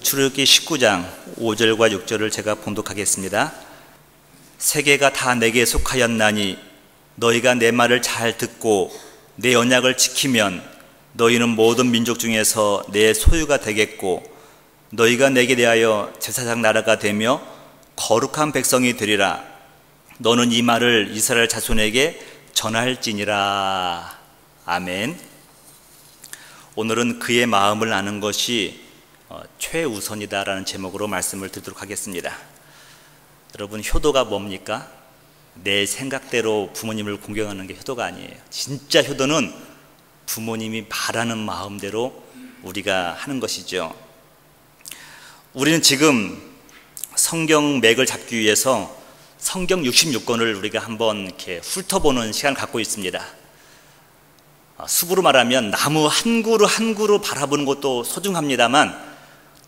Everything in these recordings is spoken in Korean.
출애굽기 19장 5절과 6절을 제가 봉독하겠습니다. 세계가 다 내게 속하였나니 너희가 내 말을 잘 듣고 내 언약을 지키면 너희는 모든 민족 중에서 내 소유가 되겠고 너희가 내게 대하여 제사장 나라가 되며 거룩한 백성이 되리라. 너는 이 말을 이스라엘 자손에게 전할지니라. 아멘. 오늘은 그의 마음을 아는 것이 최우선이다라는 제목으로 말씀을 드리도록 하겠습니다. 여러분, 효도가 뭡니까? 내 생각대로 부모님을 공경하는 게 효도가 아니에요. 진짜 효도는 부모님이 바라는 마음대로 우리가 하는 것이죠. 우리는 지금 성경 맥을 잡기 위해서 성경 66권을 우리가 한번 이렇게 훑어보는 시간을 갖고 있습니다. 숲으로 말하면 나무 한 그루 한 그루 바라보는 것도 소중합니다만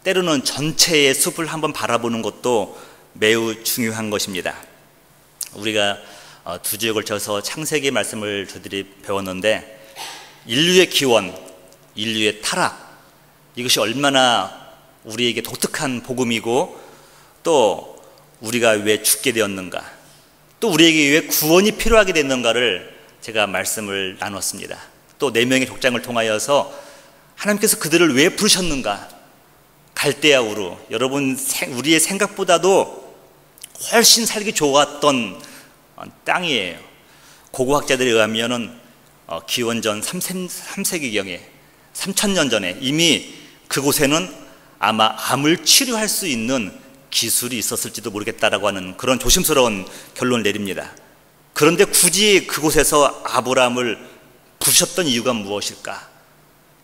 때로는 전체의 숲을 한번 바라보는 것도 매우 중요한 것입니다. 우리가 두 주에 걸쳐서 창세기 말씀을 저희들이 배웠는데 인류의 기원, 인류의 타락, 이것이 얼마나 우리에게 독특한 복음이고 또 우리가 왜 죽게 되었는가, 또 우리에게 왜 구원이 필요하게 됐는가를 제가 말씀을 나눴습니다. 또 4명의 족장을 통하여서 하나님께서 그들을 왜 부르셨는가, 갈대아 우르, 여러분 우리의 생각보다도 훨씬 살기 좋았던 땅이에요. 고고학자들에 의하면은 기원전 3세기경에 3000년 전에 이미 그곳에는 아마 암을 치료할 수 있는 기술이 있었을지도 모르겠다라고 하는 그런 조심스러운 결론을 내립니다. 그런데 굳이 그곳에서 아브라함을 부르셨던 이유가 무엇일까?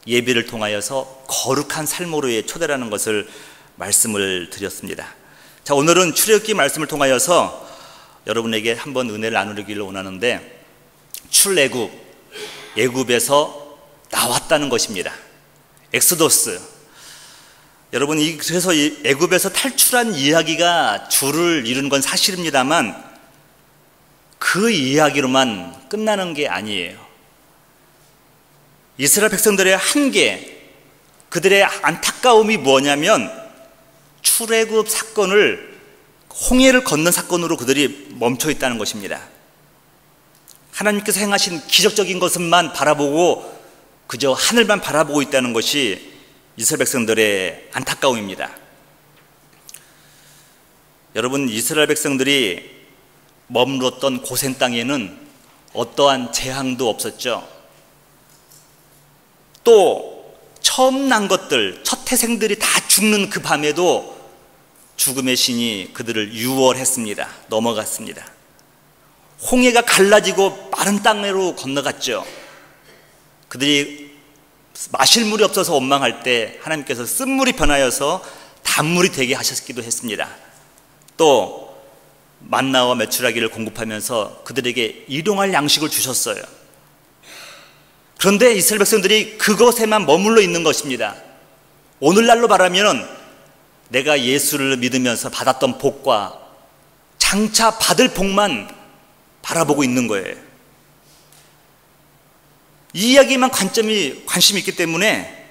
예배를 통하여서 거룩한 삶으로의 초대라는 것을 말씀을 드렸습니다. 자, 오늘은 출애굽기 말씀을 통하여서 여러분에게 한번 은혜를 나누기를 원하는데, 출애굽, 애굽에서 나왔다는 것입니다. 엑소더스. 여러분, 그래서 이 애굽에서 탈출한 이야기가 주를 이루는 건 사실입니다만 그 이야기로만 끝나는 게 아니에요. 이스라엘 백성들의 한계, 그들의 안타까움이 뭐냐면 출애굽 사건을, 홍해를 건넌 사건으로 그들이 멈춰 있다는 것입니다. 하나님께서 행하신 기적적인 것만 바라보고 그저 하늘만 바라보고 있다는 것이 이스라엘 백성들의 안타까움입니다. 여러분, 이스라엘 백성들이 머물렀던 고센 땅에는 어떠한 재앙도 없었죠. 또 처음 난 것들, 첫 태생들이 다 죽는 그 밤에도 죽음의 신이 그들을 유월했습니다. 넘어갔습니다. 홍해가 갈라지고 마른 땅으로 건너갔죠. 그들이 마실 물이 없어서 원망할 때 하나님께서 쓴물이 변하여서 단물이 되게 하셨기도 했습니다. 또 만나와 메추라기를 공급하면서 그들에게 일용할 양식을 주셨어요. 그런데 이스라엘 백성들이 그것에만 머물러 있는 것입니다. 오늘날로 말하면 내가 예수를 믿으면서 받았던 복과 장차 받을 복만 바라보고 있는 거예요. 이 이야기만 관심이 있기 때문에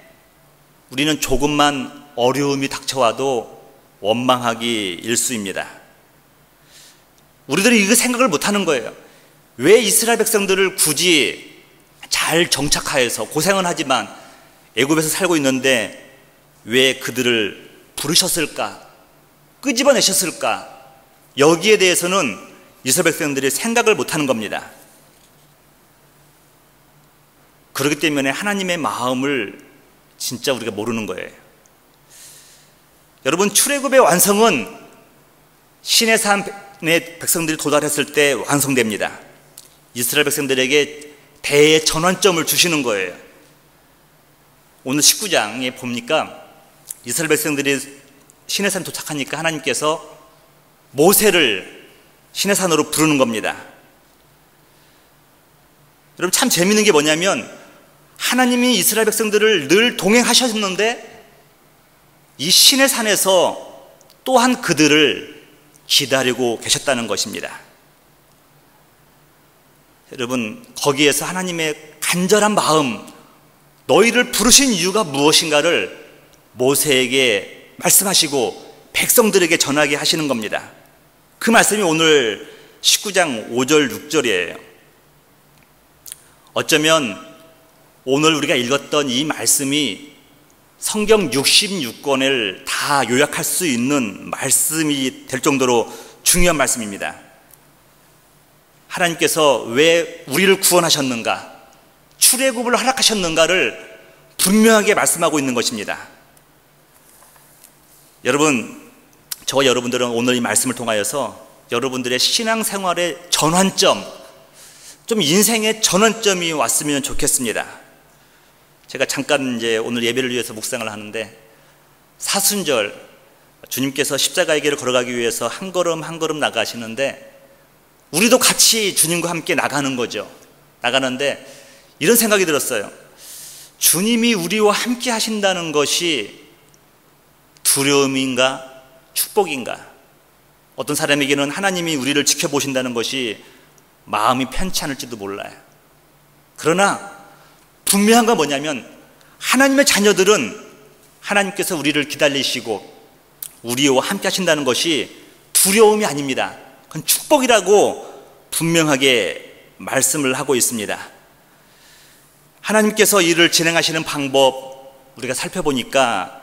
우리는 조금만 어려움이 닥쳐와도 원망하기 일쑤입니다. 우리들이 이거 생각을 못하는 거예요. 왜 이스라엘 백성들을 굳이 잘 정착하여서 고생은 하지만 애굽에서 살고 있는데 왜 그들을 부르셨을까? 끄집어내셨을까? 여기에 대해서는 이스라엘 백성들이 생각을 못하는 겁니다. 그렇기 때문에 하나님의 마음을 진짜 우리가 모르는 거예요. 여러분, 출애굽의 완성은 시내산의 백성들이 도달했을 때 완성됩니다. 이스라엘 백성들에게 대전환점을 주시는 거예요. 오늘 19장에 보니까 이스라엘 백성들이 시내산 도착하니까 하나님께서 모세를 시내산으로 부르는 겁니다. 여러분, 참 재미있는 게 뭐냐면 하나님이 이스라엘 백성들을 늘 동행하셨는데 이 시내산에서 또한 그들을 기다리고 계셨다는 것입니다. 여러분, 거기에서 하나님의 간절한 마음, 너희를 부르신 이유가 무엇인가를 모세에게 말씀하시고 백성들에게 전하게 하시는 겁니다. 그 말씀이 오늘 19장 5절 6절이에요. 어쩌면 오늘 우리가 읽었던 이 말씀이 성경 66권을 다 요약할 수 있는 말씀이 될 정도로 중요한 말씀입니다. 하나님께서 왜 우리를 구원하셨는가, 출애굽을 허락하셨는가를 분명하게 말씀하고 있는 것입니다. 여러분, 저와 여러분들은 오늘 이 말씀을 통하여서 여러분들의 신앙생활의 전환점, 좀 인생의 전환점이 왔으면 좋겠습니다. 제가 잠깐 이제 오늘 예배를 위해서 묵상을 하는데, 사순절 주님께서 십자가의 길을 걸어가기 위해서 한 걸음 한 걸음 나가시는데 우리도 같이 주님과 함께 나가는 거죠. 나가는데 이런 생각이 들었어요. 주님이 우리와 함께 하신다는 것이 두려움인가 축복인가? 어떤 사람에게는 하나님이 우리를 지켜보신다는 것이 마음이 편치 않을지도 몰라요. 그러나 분명한 건 뭐냐면 하나님의 자녀들은 하나님께서 우리를 기다리시고 우리와 함께 하신다는 것이 두려움이 아닙니다. 그건 축복이라고 분명하게 말씀을 하고 있습니다. 하나님께서 일을 진행하시는 방법 우리가 살펴보니까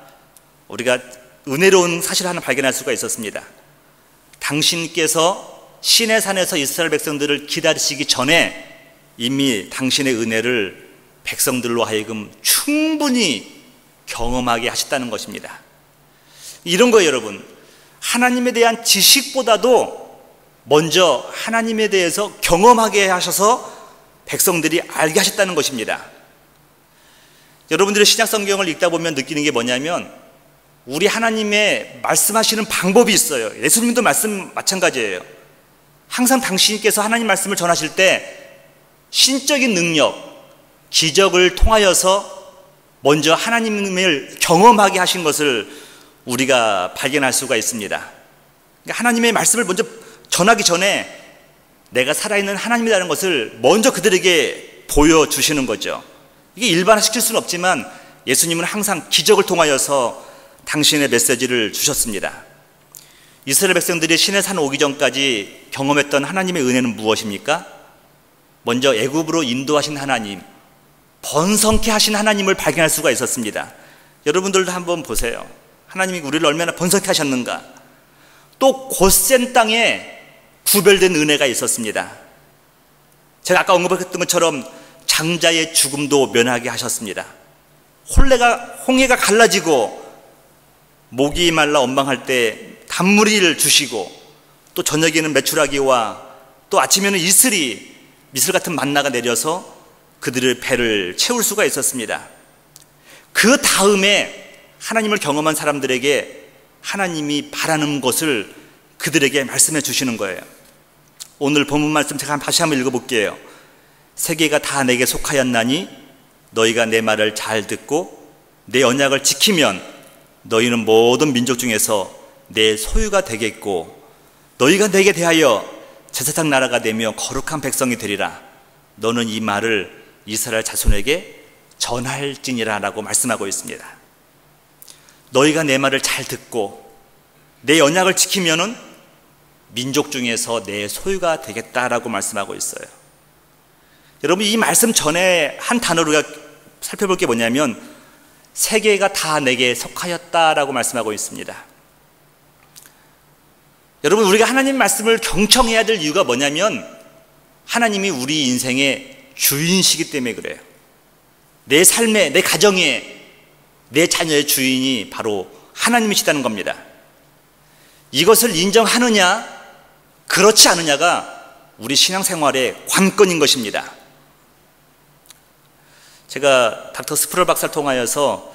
우리가 은혜로운 사실 하나 발견할 수가 있었습니다. 당신께서 시내산에서 이스라엘 백성들을 기다리시기 전에 이미 당신의 은혜를 백성들로 하여금 충분히 경험하게 하셨다는 것입니다. 이런 거예요, 여러분. 하나님에 대한 지식보다도 먼저 하나님에 대해서 경험하게 하셔서 백성들이 알게 하셨다는 것입니다. 여러분들의 신약 성경을 읽다 보면 느끼는 게 뭐냐면 우리 하나님의 말씀하시는 방법이 있어요. 예수님도 말씀 마찬가지예요. 항상 당신께서 하나님 말씀을 전하실 때 신적인 능력, 기적을 통하여서 먼저 하나님을 경험하게 하신 것을 우리가 발견할 수가 있습니다. 그러니까 하나님의 말씀을 먼저 전하기 전에 내가 살아있는 하나님이라는 것을 먼저 그들에게 보여주시는 거죠. 이게 일반화시킬 수는 없지만 예수님은 항상 기적을 통하여서 당신의 메시지를 주셨습니다. 이스라엘 백성들이 시내산 오기 전까지 경험했던 하나님의 은혜는 무엇입니까? 먼저 애굽으로 인도하신 하나님, 번성케 하신 하나님을 발견할 수가 있었습니다. 여러분들도 한번 보세요. 하나님이 우리를 얼마나 번성케 하셨는가. 또 곧센 땅에 구별된 은혜가 있었습니다. 제가 아까 언급했던 것처럼 장자의 죽음도 면하게 하셨습니다. 홍해가 갈라지고 목이 말라 원망할 때 단무리를 주시고 또 저녁에는 메추라기와 또 아침에는 이슬이 미슬 같은 만나가 내려서 그들의 배를 채울 수가 있었습니다. 그 다음에 하나님을 경험한 사람들에게 하나님이 바라는 것을 그들에게 말씀해 주시는 거예요. 오늘 본문 말씀 제가 다시 한번 읽어볼게요. 세계가 다 내게 속하였나니 너희가 내 말을 잘 듣고 내 언약을 지키면 너희는 모든 민족 중에서 내 소유가 되겠고 너희가 내게 대하여 제사장 나라가 되며 거룩한 백성이 되리라. 너는 이 말을 이스라엘 자손에게 전할지니라 라고 말씀하고 있습니다. 너희가 내 말을 잘 듣고 내 언약을 지키면은 민족 중에서 내 소유가 되겠다라고 말씀하고 있어요. 여러분, 이 말씀 전에 한 단어로 우리가 살펴볼 게 뭐냐면 세계가 다 내게 속하였다라고 말씀하고 있습니다. 여러분, 우리가 하나님 말씀을 경청해야 될 이유가 뭐냐면 하나님이 우리 인생의 주인이시기 때문에 그래요. 내 삶에, 내 가정에, 내 자녀의 주인이 바로 하나님이시다는 겁니다. 이것을 인정하느냐 그렇지 않느냐가 우리 신앙생활의 관건인 것입니다. 제가 닥터 스프럴 박사를 통하여서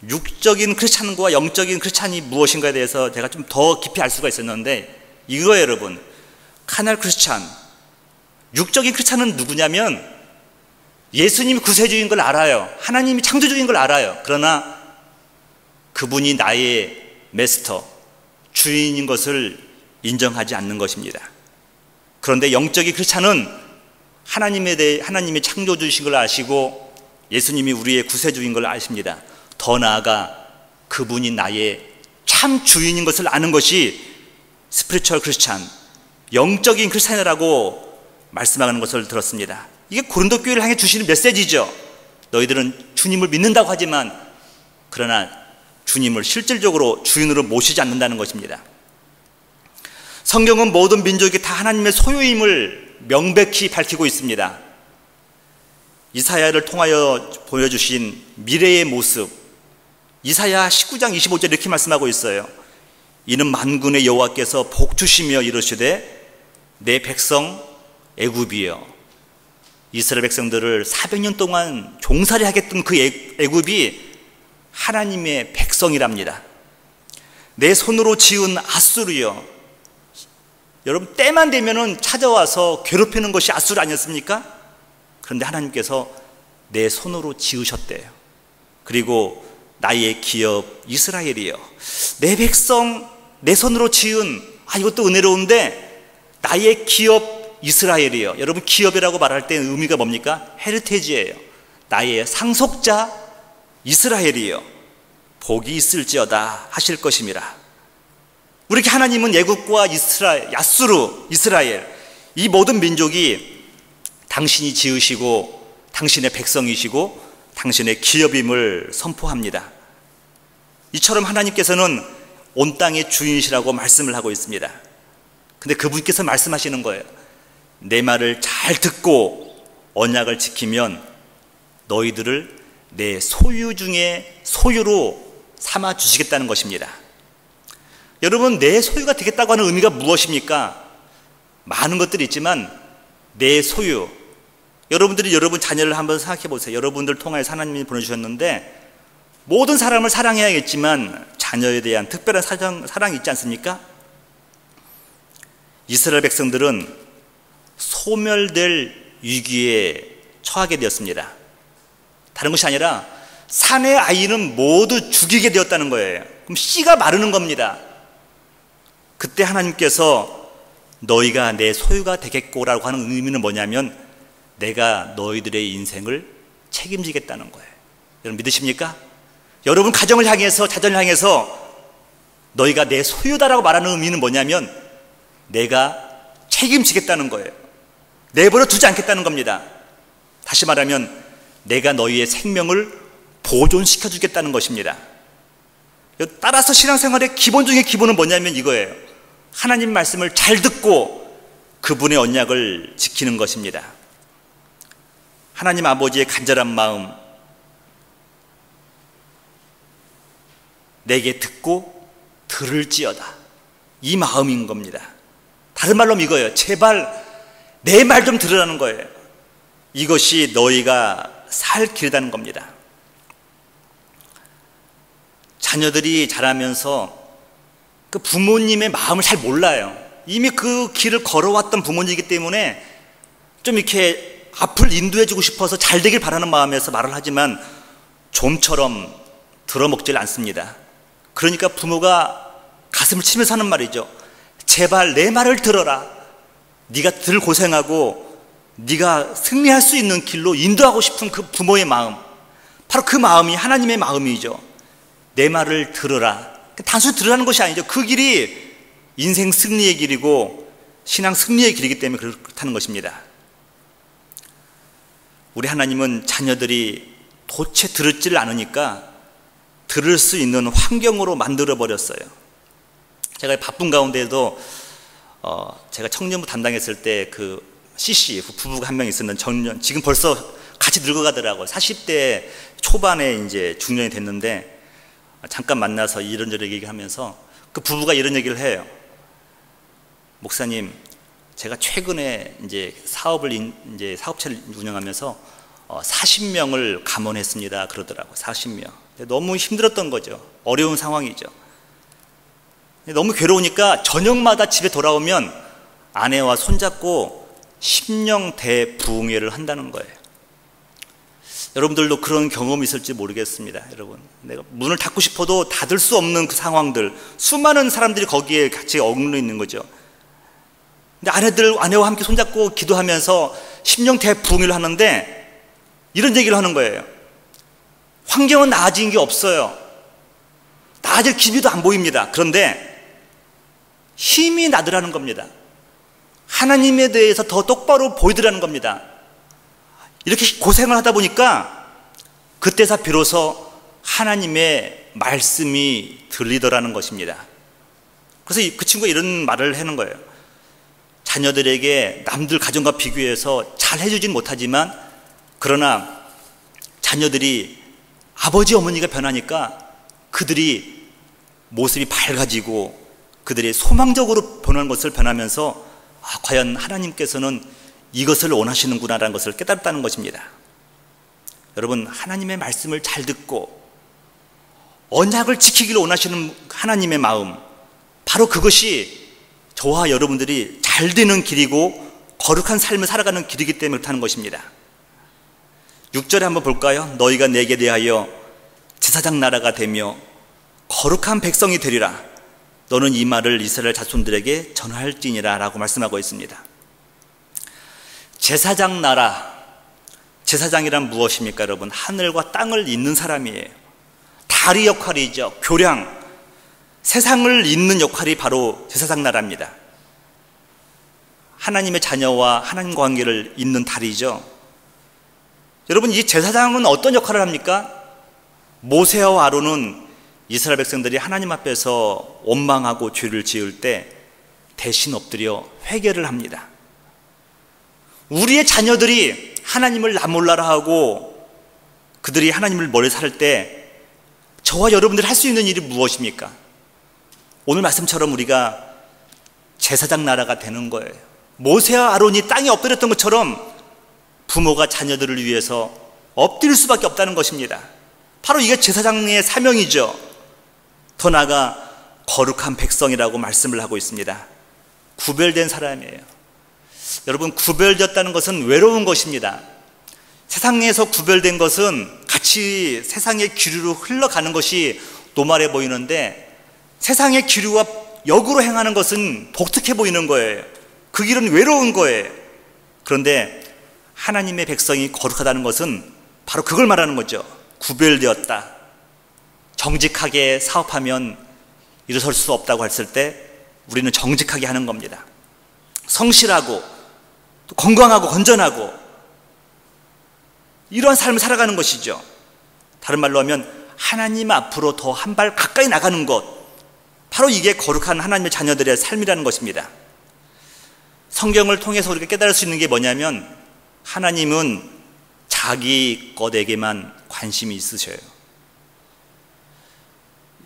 육적인 크리스찬과 영적인 크리스찬이 무엇인가에 대해서 제가 좀 더 깊이 알 수가 있었는데 이거예요, 여러분. 카날 크리스찬, 육적인 크리스찬은 누구냐면 예수님이 구세주인 걸 알아요. 하나님이 창조주인 걸 알아요. 그러나 그분이 나의 마스터, 주인인 것을 인정하지 않는 것입니다. 그런데 영적인 크리스찬은 하나님이 창조주이신 걸 아시고 예수님이 우리의 구세주인 걸 아십니다. 더 나아가 그분이 나의 참 주인인 것을 아는 것이 스피리추얼 크리스찬, 영적인 크리스찬이라고 말씀하는 것을 들었습니다. 이게 고린도 교회를 향해 주시는 메시지죠. 너희들은 주님을 믿는다고 하지만 그러나 주님을 실질적으로 주인으로 모시지 않는다는 것입니다. 성경은 모든 민족이 다 하나님의 소유임을 명백히 밝히고 있습니다. 이사야를 통하여 보여주신 미래의 모습, 이사야 19장 25절 이렇게 말씀하고 있어요. 이는 만군의 여호와께서 복주시며 이르시되 내 백성 애굽이여. 이스라엘 백성들을 400년 동안 종살이 하겠던 그 애굽이 하나님의 백성이랍니다. 내 손으로 지은 아수르여. 여러분, 때만 되면은 찾아와서 괴롭히는 것이 아수르 아니었습니까? 그런데 하나님께서 내 손으로 지으셨대요. 그리고 나의 기업 이스라엘이여. 내 백성 내 손으로 지은, 이것도 은혜로운데, 나의 기업 이스라엘이요. 여러분, 기업이라고 말할 때 의미가 뭡니까? 헤리테지예요. 나의 상속자 이스라엘이요. 복이 있을지어다 하실 것임이라. 우리 하나님은 애굽과 야수르, 이스라엘, 이 모든 민족이 당신이 지으시고 당신의 백성이시고 당신의 기업임을 선포합니다. 이처럼 하나님께서는 온 땅의 주인이시라고 말씀을 하고 있습니다. 근데 그분께서 말씀하시는 거예요. 내 말을 잘 듣고 언약을 지키면 너희들을 내 소유 중에 소유로 삼아 주시겠다는 것입니다. 여러분, 내 소유가 되겠다고 하는 의미가 무엇입니까? 많은 것들이 있지만 내 소유, 여러분들이 여러분 자녀를 한번 생각해 보세요. 여러분들 통해서 하나님이 보내주셨는데 모든 사람을 사랑해야겠지만 자녀에 대한 특별한 사랑이 있지 않습니까? 이스라엘 백성들은 소멸될 위기에 처하게 되었습니다. 다른 것이 아니라 산의 아이는 모두 죽이게 되었다는 거예요. 그럼 씨가 마르는 겁니다. 그때 하나님께서 너희가 내 소유가 되겠고라고 하는 의미는 뭐냐면 내가 너희들의 인생을 책임지겠다는 거예요. 여러분 믿으십니까? 여러분 가정을 향해서, 자녀를 향해서 너희가 내 소유다라고 말하는 의미는 뭐냐면 내가 책임지겠다는 거예요. 내버려 두지 않겠다는 겁니다. 다시 말하면 내가 너희의 생명을 보존시켜 주겠다는 것입니다. 따라서 신앙생활의 기본 중의 기본은 뭐냐면 이거예요. 하나님 말씀을 잘 듣고 그분의 언약을 지키는 것입니다. 하나님 아버지의 간절한 마음, 내게 듣고 들을지어다, 이 마음인 겁니다. 다른 말로 이거예요. 제발 내 말 좀 들으라는 거예요. 이것이 너희가 살 길이라는 겁니다. 자녀들이 자라면서 그 부모님의 마음을 잘 몰라요. 이미 그 길을 걸어왔던 부모님이기 때문에 좀 이렇게 앞을 인도해주고 싶어서 잘 되길 바라는 마음에서 말을 하지만 좀처럼 들어먹질 않습니다. 그러니까 부모가 가슴을 치면서 하는 말이죠. 제발 내 말을 들어라. 네가 덜 고생하고 네가 승리할 수 있는 길로 인도하고 싶은 그 부모의 마음, 바로 그 마음이 하나님의 마음이죠. 내 말을 들으라. 단순히 들으라는 것이 아니죠. 그 길이 인생 승리의 길이고 신앙 승리의 길이기 때문에 그렇다는 것입니다. 우리 하나님은 자녀들이 도체 들을지를 않으니까 들을 수 있는 환경으로 만들어버렸어요. 제가 바쁜 가운데에도 제가 청년부 담당했을 때 그 CC 부부가 한 명 있었는데 정년, 지금 벌써 같이 늙어가더라고요. 40대 초반에 이제 중년이 됐는데 잠깐 만나서 이런저런 얘기하면서 그 부부가 이런 얘기를 해요. 목사님, 제가 최근에 이제 사업체를 운영하면서 40명을 감원했습니다. 그러더라고요. 40명. 너무 힘들었던 거죠. 어려운 상황이죠. 너무 괴로우니까 저녁마다 집에 돌아오면 아내와 손잡고 심령 대부흥회를 한다는 거예요. 여러분들도 그런 경험이 있을지 모르겠습니다. 여러분, 내가 문을 닫고 싶어도 닫을 수 없는 그 상황들, 수많은 사람들이 거기에 같이 어울려 있는 거죠. 근데 아내와 함께 손잡고 기도하면서 심령 대부흥회를 하는데 이런 얘기를 하는 거예요. 환경은 나아진 게 없어요. 나아질 기미도 안 보입니다. 그런데 힘이 나더라는 겁니다. 하나님에 대해서 더 똑바로 보이더라는 겁니다. 이렇게 고생을 하다 보니까 그때서 비로소 하나님의 말씀이 들리더라는 것입니다. 그래서 그 친구가 이런 말을 하는 거예요. 자녀들에게 남들 가정과 비교해서 잘 해주진 못하지만 그러나 자녀들이 아버지 어머니가 변하니까 그들이 모습이 밝아지고 그들이 소망적으로 보는 것을 변하면서 과연 하나님께서는 이것을 원하시는구나라는 것을 깨달았다는 것입니다. 여러분, 하나님의 말씀을 잘 듣고 언약을 지키기를 원하시는 하나님의 마음, 바로 그것이 저와 여러분들이 잘 되는 길이고 거룩한 삶을 살아가는 길이기 때문에 그렇다는 것입니다. 6절에 한번 볼까요? 너희가 내게 대하여 제사장 나라가 되며 거룩한 백성이 되리라. 너는 이 말을 이스라엘 자손들에게 전할지니라 라고 말씀하고 있습니다. 제사장 나라, 제사장이란 무엇입니까 여러분? 하늘과 땅을 잇는 사람이에요. 다리 역할이죠. 교량, 세상을 잇는 역할이 바로 제사장 나라입니다. 하나님의 자녀와 하나님 관계를 잇는 다리죠. 여러분, 이 제사장은 어떤 역할을 합니까? 모세와 아론은 이스라엘 백성들이 하나님 앞에서 원망하고 죄를 지을 때 대신 엎드려 회개를 합니다. 우리의 자녀들이 하나님을 나 몰라라 하고 그들이 하나님을 멀리 살 때 저와 여러분들이 할 수 있는 일이 무엇입니까? 오늘 말씀처럼 우리가 제사장 나라가 되는 거예요. 모세와 아론이 땅에 엎드렸던 것처럼 부모가 자녀들을 위해서 엎드릴 수밖에 없다는 것입니다. 바로 이게 제사장의 사명이죠. 더 나아가 거룩한 백성이라고 말씀을 하고 있습니다. 구별된 사람이에요. 여러분, 구별되었다는 것은 외로운 것입니다. 세상에서 구별된 것은 같이 세상의 기류로 흘러가는 것이 노말해 보이는데 세상의 기류와 역으로 행하는 것은 독특해 보이는 거예요. 그 길은 외로운 거예요. 그런데 하나님의 백성이 거룩하다는 것은 바로 그걸 말하는 거죠. 구별되었다. 정직하게 사업하면 일어설 수 없다고 했을 때 우리는 정직하게 하는 겁니다. 성실하고 또 건강하고 건전하고 이러한 삶을 살아가는 것이죠. 다른 말로 하면 하나님 앞으로 더 한 발 가까이 나가는 것, 바로 이게 거룩한 하나님의 자녀들의 삶이라는 것입니다. 성경을 통해서 우리가 깨달을 수 있는 게 뭐냐면 하나님은 자기 것에게만 관심이 있으셔요.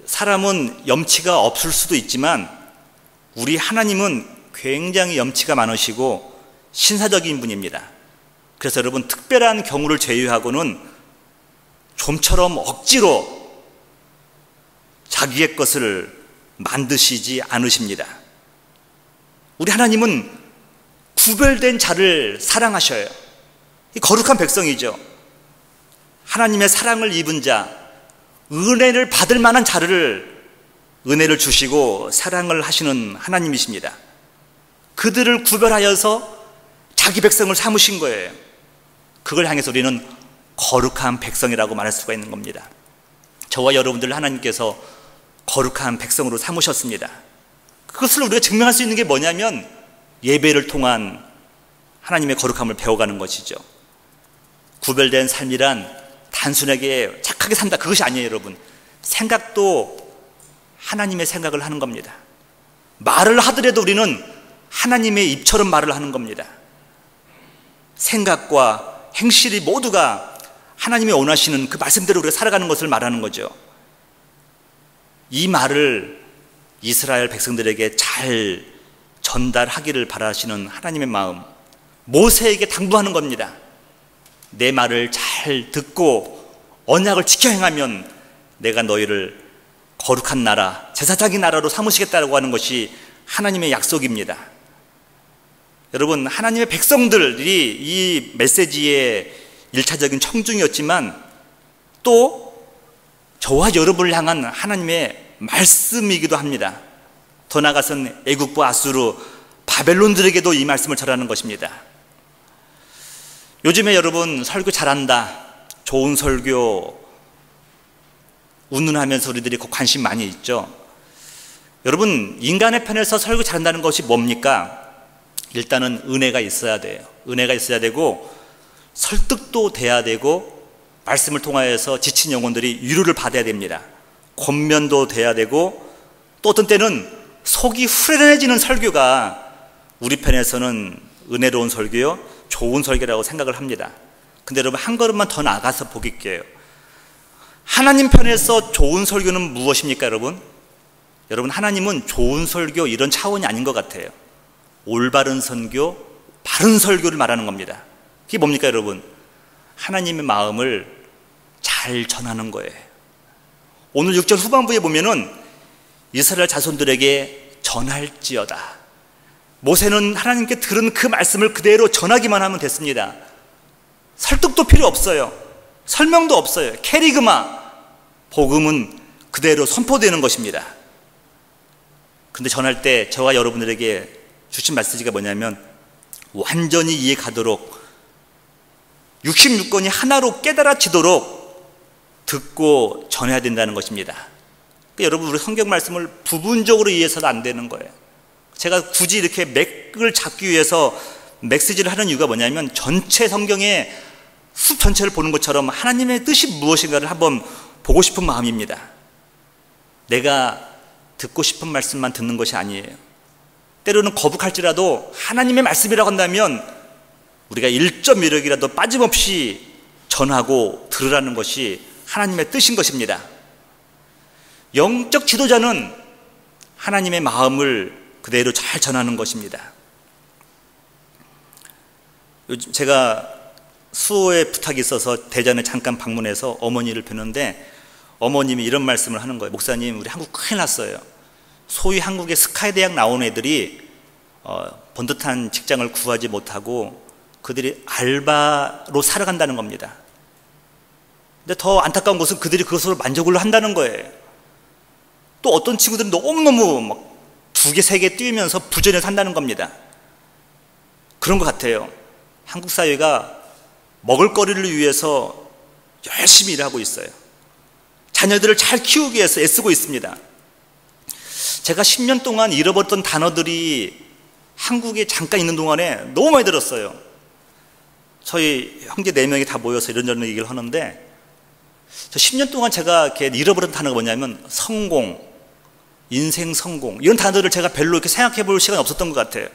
사람은 염치가 없을 수도 있지만 우리 하나님은 굉장히 염치가 많으시고 신사적인 분입니다. 그래서 여러분, 특별한 경우를 제외하고는 좀처럼 억지로 자기의 것을 만드시지 않으십니다. 우리 하나님은 구별된 자를 사랑하셔요. 이 거룩한 백성이죠. 하나님의 사랑을 입은 자, 은혜를 받을 만한 자를 은혜를 주시고 사랑을 하시는 하나님이십니다. 그들을 구별하여서 자기 백성을 삼으신 거예요. 그걸 향해서 우리는 거룩한 백성이라고 말할 수가 있는 겁니다. 저와 여러분들을 하나님께서 거룩한 백성으로 삼으셨습니다. 그것을 우리가 증명할 수 있는 게 뭐냐면 예배를 통한 하나님의 거룩함을 배워가는 것이죠. 구별된 삶이란 단순하게 착하게 산다, 그것이 아니에요. 여러분, 생각도 하나님의 생각을 하는 겁니다. 말을 하더라도 우리는 하나님의 입처럼 말을 하는 겁니다. 생각과 행실이 모두가 하나님이 원하시는 그 말씀대로 우리가 살아가는 것을 말하는 거죠. 이 말을 이스라엘 백성들에게 잘 전달하기를 바라시는 하나님의 마음, 모세에게 당부하는 겁니다. 내 말을 잘 듣고 언약을 지켜 행하면 내가 너희를 거룩한 나라, 제사장의 나라로 삼으시겠다고 하는 것이 하나님의 약속입니다. 여러분, 하나님의 백성들이 이 메시지의 1차적인 청중이었지만 또 저와 여러분을 향한 하나님의 말씀이기도 합니다. 더 나아가서는 애국부 아수르 바벨론들에게도 이 말씀을 전하는 것입니다. 요즘에 여러분 설교 잘한다, 좋은 설교, 운운하면서 우리들이 그 관심 많이 있죠. 여러분, 인간의 편에서 설교 잘한다는 것이 뭡니까? 일단은 은혜가 있어야 돼요. 은혜가 있어야 되고 설득도 돼야 되고 말씀을 통하여서 지친 영혼들이 위로를 받아야 됩니다. 권면도 돼야 되고 또 어떤 때는 속이 후련해지는 설교가 우리 편에서는 은혜로운 설교요, 좋은 설교라고 생각을 합니다. 근데 여러분, 한 걸음만 더 나가서 보길게요. 하나님 편에서 좋은 설교는 무엇입니까, 여러분? 여러분, 하나님은 좋은 설교 이런 차원이 아닌 것 같아요. 올바른 선교, 바른 설교를 말하는 겁니다. 그게 뭡니까, 여러분? 하나님의 마음을 잘 전하는 거예요. 오늘 6절 후반부에 보면은 이스라엘 자손들에게 전할지어다. 모세는 하나님께 들은 그 말씀을 그대로 전하기만 하면 됐습니다. 설득도 필요 없어요. 설명도 없어요. 캐리그마. 복음은 그대로 선포되는 것입니다. 근데 전할 때 저와 여러분들에게 주신 메시지가 뭐냐면 완전히 이해 가도록 66권이 하나로 깨달아지도록 듣고 전해야 된다는 것입니다. 그러니까 여러분, 우리 성경 말씀을 부분적으로 이해해서는 안 되는 거예요. 제가 굳이 이렇게 맥을 잡기 위해서 메시지를 하는 이유가 뭐냐면 전체 성경의 숲 전체를 보는 것처럼 하나님의 뜻이 무엇인가를 한번 보고 싶은 마음입니다. 내가 듣고 싶은 말씀만 듣는 것이 아니에요. 때로는 거북할지라도 하나님의 말씀이라고 한다면 우리가 1.1억이라도 빠짐없이 전하고 들으라는 것이 하나님의 뜻인 것입니다. 영적 지도자는 하나님의 마음을 그대로 잘 전하는 것입니다. 요즘 제가 수호의 부탁이 있어서 대전에 잠깐 방문해서 어머니를 뵈는데 어머님이 이런 말씀을 하는 거예요. 목사님, 우리 한국 큰일 났어요. 소위 한국의 스카이 대학 나온 애들이 번듯한 직장을 구하지 못하고 그들이 알바로 살아간다는 겁니다. 근데 더 안타까운 것은 그들이 그것으로 만족을 한다는 거예요. 또 어떤 친구들은 너무너무 막 2개, 3개 뛰면서 부전에 산다는 겁니다. 그런 것 같아요. 한국 사회가 먹을거리를 위해서 열심히 일하고 있어요. 자녀들을 잘 키우기 위해서 애쓰고 있습니다. 제가 10년 동안 잃어버렸던 단어들이 한국에 잠깐 있는 동안에 너무 많이 들었어요. 저희 형제 4명이 다 모여서 이런저런 얘기를 하는데 저 10년 동안 제가 이렇게 잃어버렸던 단어가 뭐냐면 성공, 인생 성공, 이런 단어들을 제가 별로 이렇게 생각해 볼 시간이 없었던 것 같아요.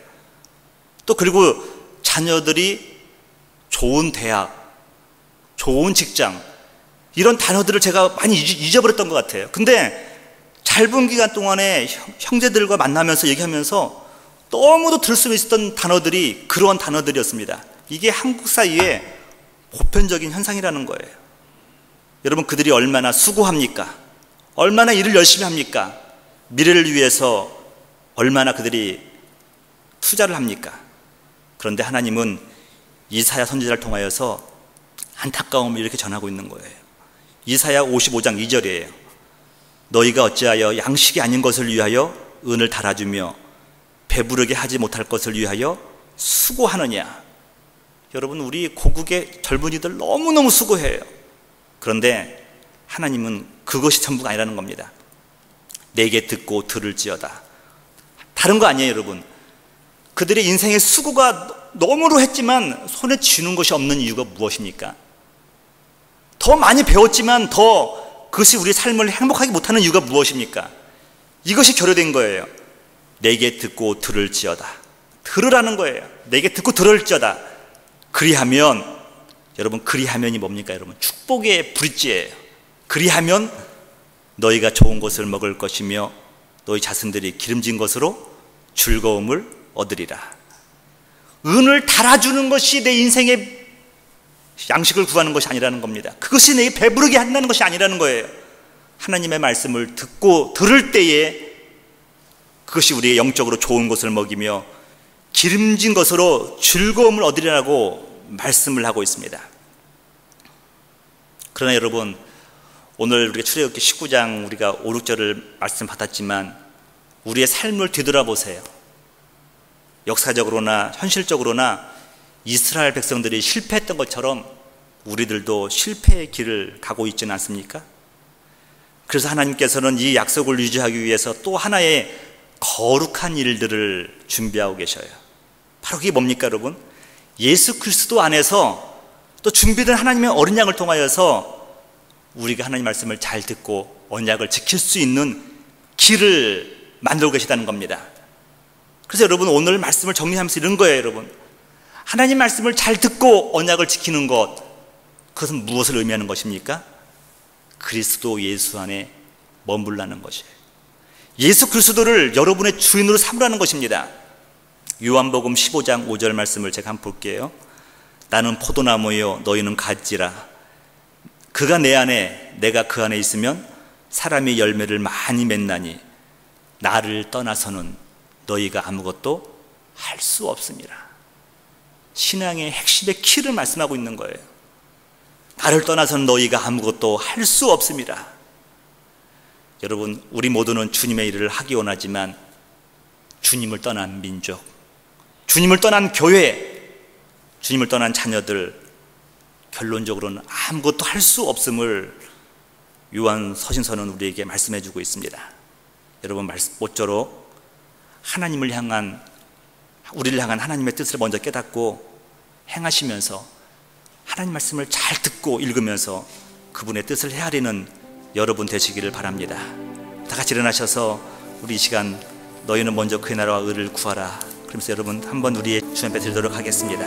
또 그리고 자녀들이 좋은 대학, 좋은 직장, 이런 단어들을 제가 많이 잊어버렸던 것 같아요. 근데 짧은 기간 동안에 형제들과 만나면서 얘기하면서 너무도 들을 수 있었던 단어들이 그러한 단어들이었습니다. 이게 한국 사회의 보편적인 현상이라는 거예요. 여러분, 그들이 얼마나 수고합니까? 얼마나 일을 열심히 합니까? 미래를 위해서 얼마나 그들이 투자를 합니까? 그런데 하나님은 이사야 선지자를 통하여서 안타까움을 이렇게 전하고 있는 거예요. 이사야 55장 2절이에요. 너희가 어찌하여 양식이 아닌 것을 위하여 은을 달아주며 배부르게 하지 못할 것을 위하여 수고하느냐. 여러분, 우리 고국의 젊은이들 너무너무 수고해요. 그런데 하나님은 그것이 전부가 아니라는 겁니다. 내게 듣고 들을지어다. 다른 거 아니에요, 여러분. 그들의 인생의 수고가 너무로 했지만 손에 쥐는 것이 없는 이유가 무엇입니까? 더 많이 배웠지만 더 그것이 우리 삶을 행복하게 못하는 이유가 무엇입니까? 이것이 결여된 거예요. 내게 듣고 들을지어다. 들으라는 거예요. 내게 듣고 들을지어다. 그리하면, 여러분, 그리하면이 뭡니까? 여러분, 축복의 브릿지예요. 그리하면 너희가 좋은 것을 먹을 것이며 너희 자손들이 기름진 것으로 즐거움을 얻으리라. 은을 달아주는 것이 내 인생의 양식을 구하는 것이 아니라는 겁니다. 그것이 내게 배부르게 한다는 것이 아니라는 거예요. 하나님의 말씀을 듣고 들을 때에 그것이 우리의 영적으로 좋은 것을 먹이며 기름진 것으로 즐거움을 얻으리라고 말씀을 하고 있습니다. 그러나 여러분, 오늘 우리가 출애굽기 19장 우리가 5, 6절을 말씀 받았지만 우리의 삶을 뒤돌아보세요. 역사적으로나 현실적으로나 이스라엘 백성들이 실패했던 것처럼 우리들도 실패의 길을 가고 있지는 않습니까? 그래서 하나님께서는 이 약속을 유지하기 위해서 또 하나의 거룩한 일들을 준비하고 계셔요. 바로 그게 뭡니까 여러분? 예수 그리스도 안에서 또 준비된 하나님의 어린 양을 통하여서 우리가 하나님 말씀을 잘 듣고 언약을 지킬 수 있는 길을 만들고 계시다는 겁니다. 그래서 여러분 오늘 말씀을 정리하면서 이런 거예요. 여러분, 하나님 말씀을 잘 듣고 언약을 지키는 것, 그것은 무엇을 의미하는 것입니까? 그리스도 예수 안에 머물라는 것이에요. 예수 그리스도를 여러분의 주인으로 삼으라는 것입니다. 요한복음 15장 5절 말씀을 제가 한번 볼게요. 나는 포도나무요 너희는 가지라. 그가 내 안에 내가 그 안에 있으면 사람이 열매를 많이 맺나니 나를 떠나서는 너희가 아무것도 할 수 없습니다. 신앙의 핵심의 키를 말씀하고 있는 거예요. 나를 떠나서는 너희가 아무것도 할 수 없습니다. 여러분, 우리 모두는 주님의 일을 하기 원하지만 주님을 떠난 민족, 주님을 떠난 교회, 주님을 떠난 자녀들, 결론적으로는 아무것도 할 수 없음을 요한 서신서는 우리에게 말씀해 주고 있습니다. 여러분, 모쪼록 하나님을 향한, 우리를 향한 하나님의 뜻을 먼저 깨닫고 행하시면서 하나님 말씀을 잘 듣고 읽으면서 그분의 뜻을 헤아리는 여러분 되시기를 바랍니다. 다 같이 일어나셔서 우리 이 시간 너희는 먼저 그의 나라와 의를 구하라, 그러면서 여러분 한번 우리의 주님 앞에 드리도록 하겠습니다.